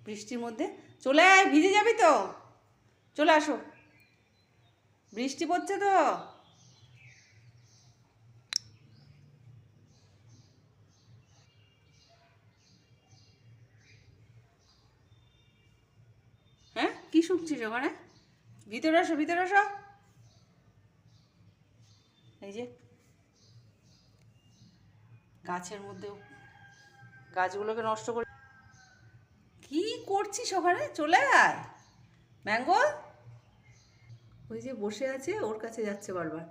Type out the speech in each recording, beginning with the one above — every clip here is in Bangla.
বৃষ্টির মধ্যে চলে আয়, ভিজে যাবি তো, চলে আসো, বৃষ্টি পড়ছে তো। হ্যাঁ, কি শুনছিস ওখানে? ভিতরে আসো, ভিতরে আসো। এই যে গাছের মধ্যেও গাছগুলোকে নষ্ট করে কি করছিস ওখানে? চলে আয় ম্যাঙ্গো। ওই যে বসে আছে, ওর কাছে যাচ্ছে বারবার।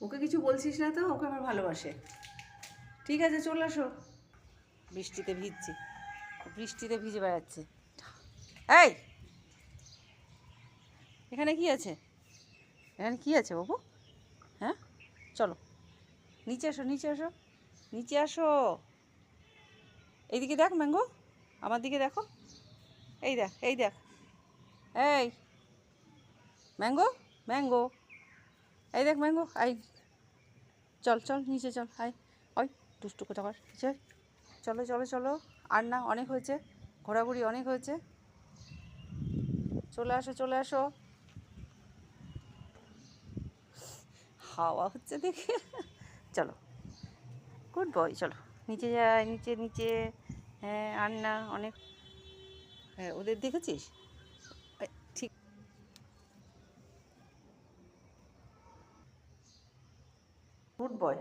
ওকে কিছু বলছিস না তো? ওকে আমার ভালোবাসে। ঠিক আছে, চলে আসো। বৃষ্টিতে ভিজছে, বৃষ্টিতে ভিজে বেড়াচ্ছে। এই, এখানে কি আছে? এখানে কি আছে বাবু? হ্যাঁ, চলো নিচে আসো, নিচে আসো, নিচে আসো। এইদিকে দেখ ম্যাঙ্গো, আমার দিকে দেখো। এই দেখ, এই দেখ। এই ম্যাঙ্গো, ম্যাঙ্গো, এই দেখ ম্যাঙ্গো, আই, চল চল নিচে চল, আয়, ওই দুষ্টু কোথাকার, নিচে চলো চলো চলো। আর না, অনেক হয়েছে, ঘোরাঘুরি অনেক হয়েছে, চলে আসো চলে আসো। হাওয়া হচ্ছে দেখে। চলো, গুড বয়, চলো নিচে যাই, নিচে নিচে। হ্যাঁ, আর না, অনেক। হ্যাঁ, ওদের দেখেছিস? ঠিক, গুড বয়।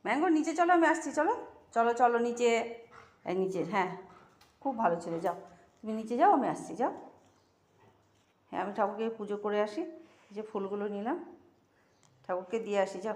ম্যাঙ্গো নিচে চলো, আমি আসছি, চলো চলো চলো নিচে। এই নিচে, হ্যাঁ, খুব ভালো ছেলে, যাও তুমি নিচে যাও, আমি আসছি, যাও। হ্যাঁ, আমি ঠাকুরকে পুজো করে আসি। যে ফুলগুলো নিলাম, ঠাকুরকে দিয়ে আসি, যাও।